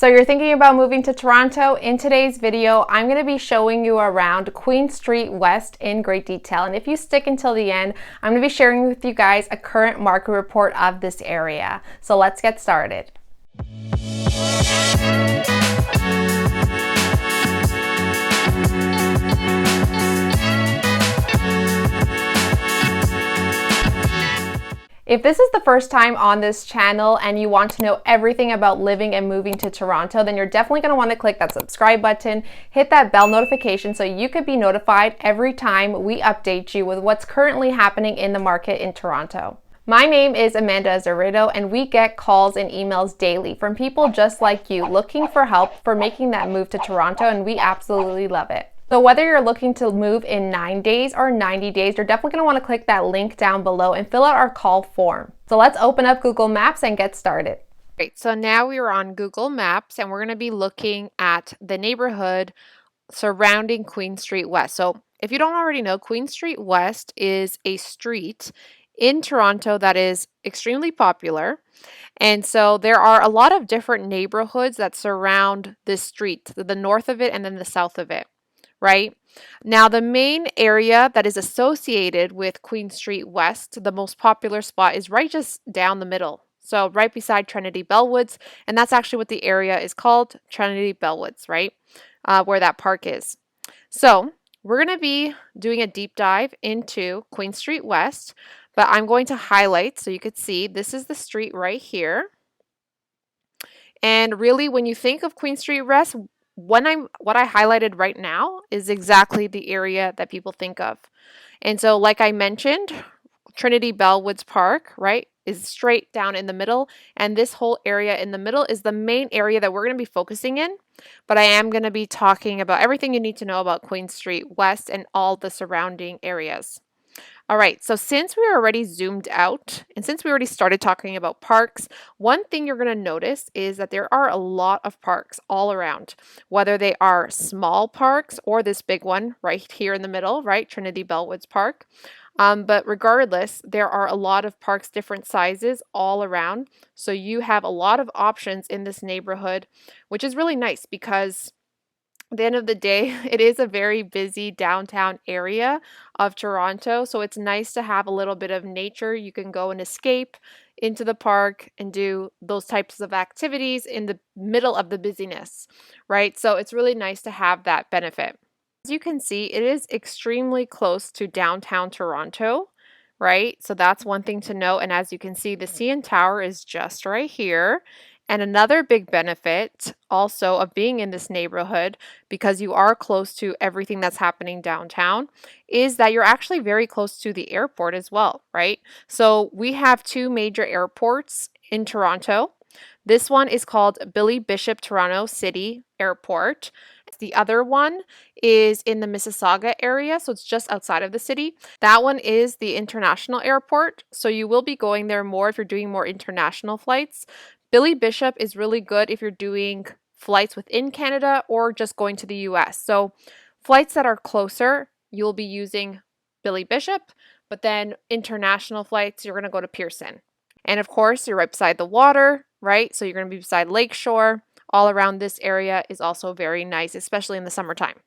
So you're thinking about moving to Toronto? In today's video, I'm going to be showing you around Queen Street West in great detail. And if you stick until the end, I'm going to be sharing with you guys a current market report of this area. So let's get started. If this is the first time on this channel and you want to know everything about living and moving to Toronto, then you're definitely going to want to click that subscribe button, hit that bell notification so you could be notified every time we update you with what's currently happening in the market in Toronto. My name is Amanda Azeredo, and we get calls and emails daily from people just like you looking for help for making that move to Toronto, and we absolutely love it. So whether you're looking to move in 9 days or 90 days, you're definitely going to want to click that link down below and fill out our call form. So let's open up Google Maps and get started. Great, so now we are on Google Maps and we're going to be looking at the neighborhood surrounding Queen Street West. So if you don't already know, Queen Street West is a street in Toronto that is extremely popular. And so there are a lot of different neighborhoods that surround this street, the north of it and then the south of it. Right? Now, the main area that is associated with Queen Street West, the most popular spot, is right just down the middle. So right beside Trinity Bellwoods, and that's actually what the area is called, Trinity Bellwoods, right? Where that park is. So we're going to be doing a deep dive into Queen Street West, but I'm going to highlight so you could see this is the street right here. And really, when you think of Queen Street West, what I highlighted right now is exactly the area that people think of. And so, like I mentioned, Trinity Bellwoods Park, right, is straight down in the middle. And this whole area in the middle is the main area that we're going to be focusing in. But I am going to be talking about everything you need to know about Queen Street West and all the surrounding areas. All right, so since we're already zoomed out and since we already started talking about parks, one thing you're going to notice is that there are a lot of parks all around, whether they are small parks or this big one right here in the middle, right, Trinity Bellwoods Park. But regardless, there are a lot of parks, different sizes all around. So you have a lot of options in this neighborhood, which is really nice because at the end of the day, it is a very busy downtown area of Toronto, so it's nice to have a little bit of nature. You can go and escape into the park and do those types of activities in the middle of the busyness, right? So it's really nice to have that benefit. As you can see, it is extremely close to downtown Toronto, right? So that's one thing to note. And as you can see, the CN Tower is just right here. And another big benefit also of being in this neighborhood, because you are close to everything that's happening downtown, is that you're actually very close to the airport as well, right? So we have two major airports in Toronto. This one is called Billy Bishop Toronto City Airport. The other one is in the Mississauga area, so it's just outside of the city. That one is the international airport, so you will be going there more if you're doing more international flights. Billy Bishop is really good if you're doing flights within Canada or just going to the US. So flights that are closer, you'll be using Billy Bishop, but then international flights, you're going to go to Pearson. And of course, you're right beside the water, right? So you're going to be beside Lakeshore. All around this area is also very nice, especially in the summertime.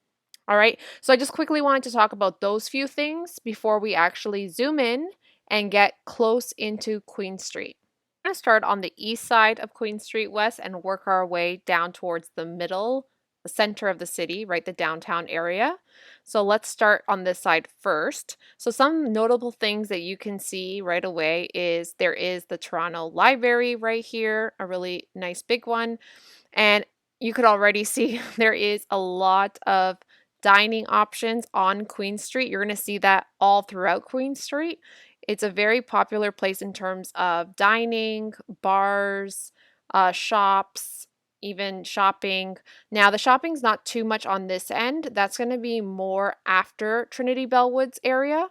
All right, so I just quickly wanted to talk about those few things before we actually zoom in and get close into Queen Street. We're going to start on the east side of Queen Street West and work our way down towards the middle, the center of the city, right, the downtown area. So let's start on this side first. So some notable things that you can see right away is there is the Toronto Library right here, a really nice big one. And you could already see there is a lot of dining options on Queen Street. You're going to see that all throughout Queen Street. It's a very popular place in terms of dining, bars, shops, even shopping. Now, the shopping's not too much on this end. That's going to be more after Trinity Bellwoods area.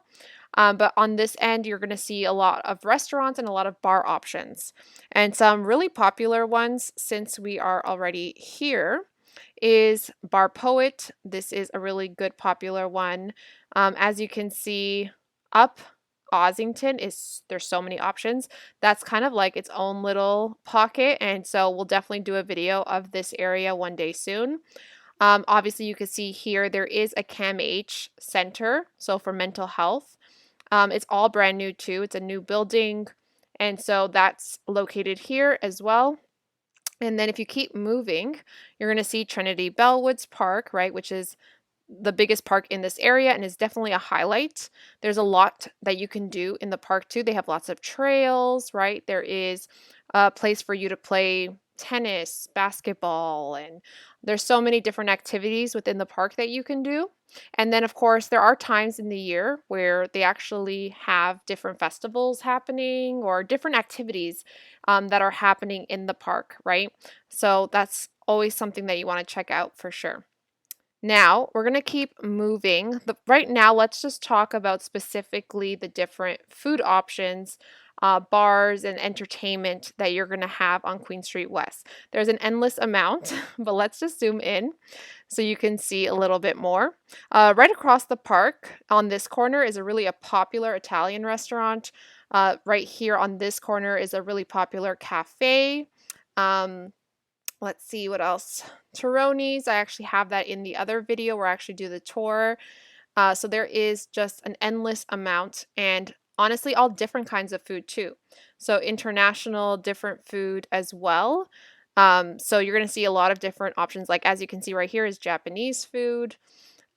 But on this end, you're going to see a lot of restaurants and a lot of bar options. And some really popular ones, since we are already here, is Bar Poet. This is a really good popular one. As you can see up Ossington is there's so many options. That's kind of like its own little pocket, and so we'll definitely do a video of this area one day soon. Obviously, you can see here there is a CAMH center, so for mental health. It's all brand new too. It's a new building, and so that's located here as well. And then if you keep moving, you're going to see Trinity Bellwoods Park, right, which is the biggest park in this area and is definitely a highlight. There's a lot that you can do in the park too. They have lots of trails, right? There is a place for you to play tennis, basketball, and there's so many different activities within the park that you can do. And then, of course, there are times in the year where they actually have different festivals happening or different activities that are happening in the park, right? So that's always something that you want to check out for sure. Now, we're going to keep moving. Right now, let's just talk about specifically the different food options, bars, and entertainment that you're going to have on Queen Street West. There's an endless amount, but let's just zoom in so you can see a little bit more. Right across the park on this corner is a popular Italian restaurant. Right here on this corner is a really popular cafe. Let's see what else. Taroni's, I actually have that in the other video where I actually do the tour. So there is just an endless amount, and honestly, all different kinds of food too. So international, different food as well. So you're going to see a lot of different options. Like as you can see right here is Japanese food.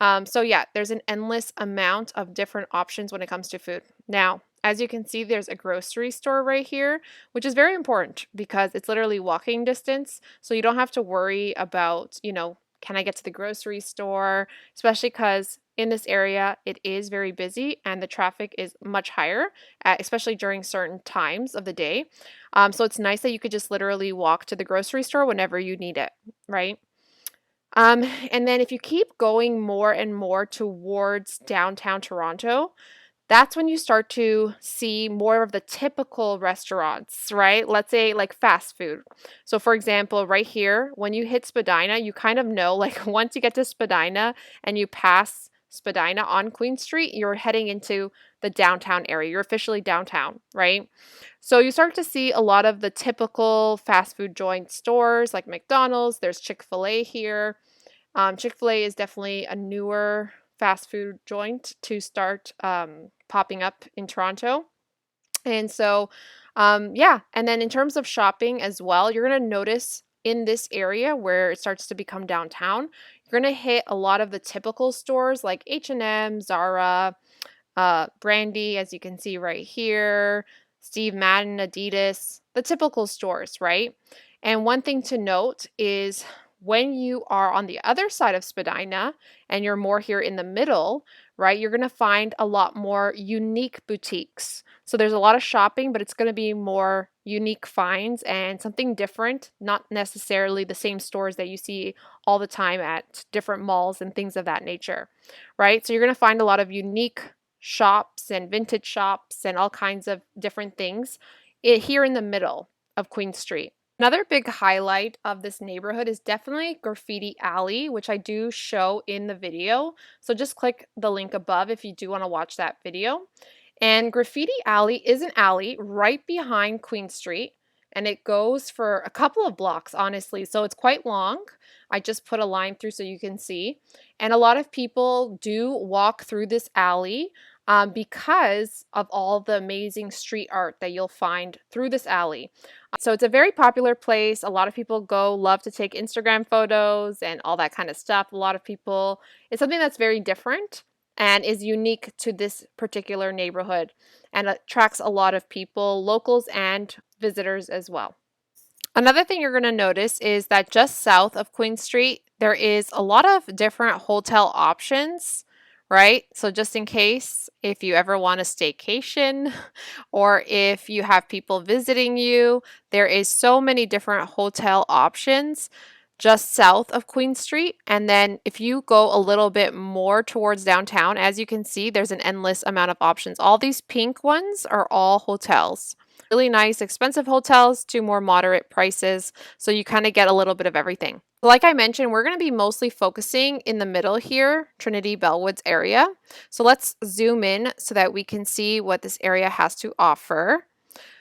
So yeah, there's an endless amount of different options when it comes to food. Now, as you can see, there's a grocery store right here, which is very important because it's literally walking distance. So you don't have to worry about, can I get to the grocery store? Especially because in this area, it is very busy and the traffic is much higher, especially during certain times of the day. So it's nice that you could just literally walk to the grocery store whenever you need it, right? And then if you keep going more and more towards downtown Toronto, that's when you start to see more of the typical restaurants, right? Let's say like fast food. So for example, right here, when you hit Spadina, you kind of know, like once you get to Spadina and you pass Spadina on Queen Street, you're heading into the downtown area. You're officially downtown, right? So you start to see a lot of the typical fast food joint stores like McDonald's. There's Chick-fil-A here. Chick-fil-A is definitely a newer fast food joint to start popping up in Toronto. And so, yeah. And then in terms of shopping as well, you're going to notice in this area where it starts to become downtown, you're going to hit a lot of the typical stores like H&M, Zara, Brandy, as you can see right here, Steve Madden, Adidas, the typical stores, right? And one thing to note is when you are on the other side of Spadina and you're more here in the middle, right, you're going to find a lot more unique boutiques. So there's a lot of shopping, but it's going to be more unique finds and something different, not necessarily the same stores that you see all the time at different malls and things of that nature, right? So you're going to find a lot of unique shops and vintage shops and all kinds of different things here in the middle of Queen Street. Another big highlight of this neighborhood is definitely Graffiti Alley, which I do show in the video. So just click the link above if you do want to watch that video. And Graffiti Alley is an alley right behind Queen Street, and it goes for a couple of blocks, honestly. So it's quite long. I just put a line through so you can see. And a lot of people do walk through this alley because of all the amazing street art that you'll find through this alley. So it's a very popular place. A lot of people love to take Instagram photos and all that kind of stuff. A lot of people, it's something that's very different and is unique to this particular neighborhood and attracts a lot of people, locals and visitors as well. Another thing you're going to notice is that just south of Queen Street, there is a lot of different hotel options, right? So just in case, if you ever want a staycation or if you have people visiting you, there is so many different hotel options just south of Queen Street. And then if you go a little bit more towards downtown, as you can see, there's an endless amount of options. All these pink ones are all hotels. really nice, expensive hotels to more moderate prices. So you kind of get a little bit of everything. Like I mentioned, we're going to be mostly focusing in the middle here, Trinity Bellwoods area. So let's zoom in so that we can see what this area has to offer.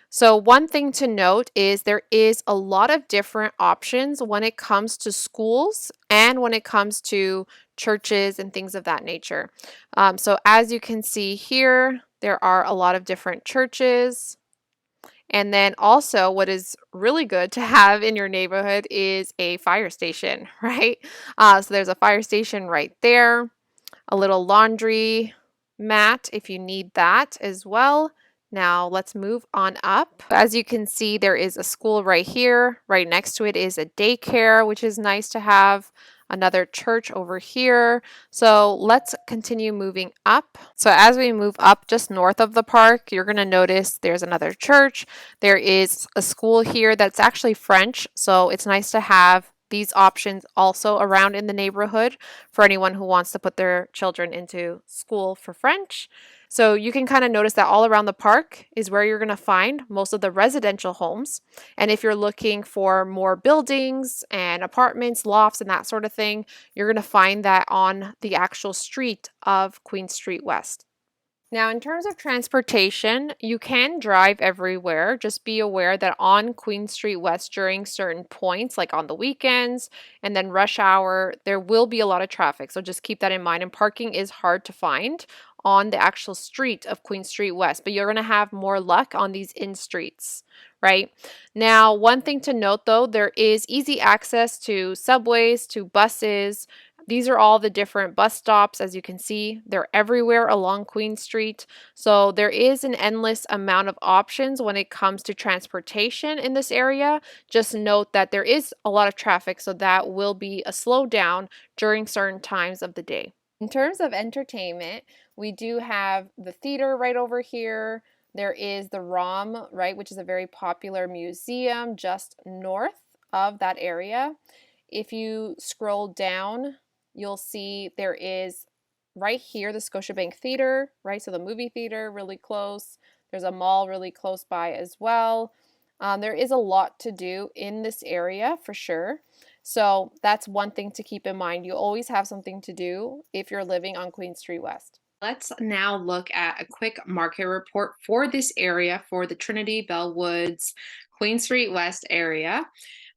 So one thing to note is there is a lot of different options when it comes to schools and when it comes to churches and things of that nature. So as you can see here, there are a lot of different churches. And then also what is really good to have in your neighborhood is a fire station, right? So there's a fire station right there, a little laundry mat if you need that as well. Now let's move on up. As you can see, there is a school right here. Right next to it is a daycare, which is nice to have. Another church over here. So let's continue moving up. So as we move up just north of the park, you're going to notice there's another church. There is a school here that's actually French. So it's nice to have these options also around in the neighborhood for anyone who wants to put their children into school for French. So you can kind of notice that all around the park is where you're going to find most of the residential homes. And if you're looking for more buildings and apartments, lofts, and that sort of thing, you're going to find that on the actual street of Queen Street West. Now, in terms of transportation, you can drive everywhere. Just be aware that on Queen Street West during certain points, like on the weekends and then rush hour, there will be a lot of traffic. So just keep that in mind. And parking is hard to find on the actual street of Queen Street West, but you're going to have more luck on these in streets, right? Now, one thing to note though, there is easy access to subways, to buses. These are all the different bus stops. As you can see, they're everywhere along Queen Street. So there is an endless amount of options when it comes to transportation in this area. Just note that there is a lot of traffic, so that will be a slowdown during certain times of the day. In terms of entertainment, we do have the theater right over here. There is the ROM, right, which is a very popular museum just north of that area. If you scroll down, you'll see there is right here the Scotiabank Theater, right? So the movie theater really close. There's a mall really close by as well. There is a lot to do in this area for sure. So that's one thing to keep in mind. You always have something to do if you're living on Queen Street West. Let's now look at a quick market report for this area, for the Trinity Bellwoods, Queen Street West area.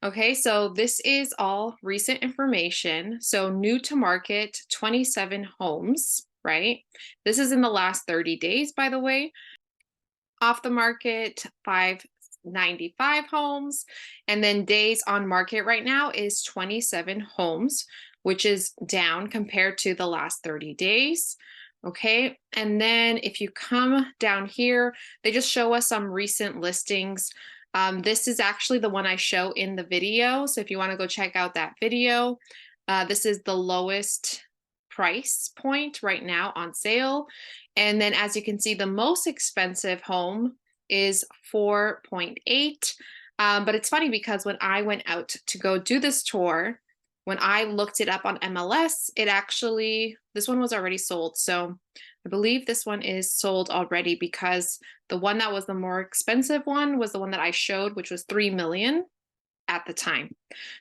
Okay, so this is all recent information. So new to market, 27 homes, right? This is in the last 30 days, by the way. Off the market, 595 homes. And then days on market right now is 27 homes, which is down compared to the last 30 days. Okay, and then if you come down here, they just show us some recent listings. This is actually the one I show in the video. So if you want to go check out that video, this is the lowest price point right now on sale. And then as you can see, the most expensive home is 4.8. But it's funny because when I went out to go do this tour, when I looked it up on MLS, this one was already sold. So I believe this one is sold already because the one that was the more expensive one was the one that I showed, which was 3 million at the time.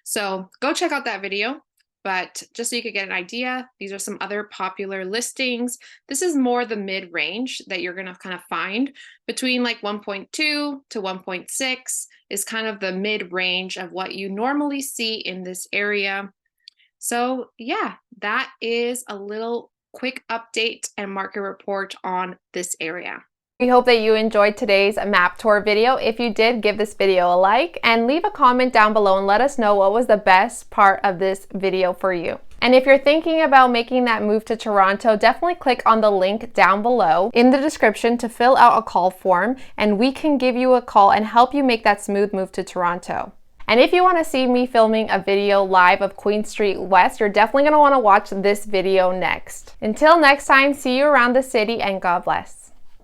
So go check out that video. But just so you could get an idea, these are some other popular listings. This is more the mid-range that you're going to kind of find between like 1.2 to 1.6 is kind of the mid-range of what you normally see in this area. So yeah, that is a little quick update and market report on this area. We hope that you enjoyed today's map tour video. If you did, give this video a like and leave a comment down below and let us know what was the best part of this video for you. And if you're thinking about making that move to Toronto, definitely click on the link down below in the description to fill out a call form, and we can give you a call and help you make that smooth move to Toronto. And if you want to see me filming a video live of Queen Street West, you're definitely going to want to watch this video next. Until next time, see you around the city and God bless.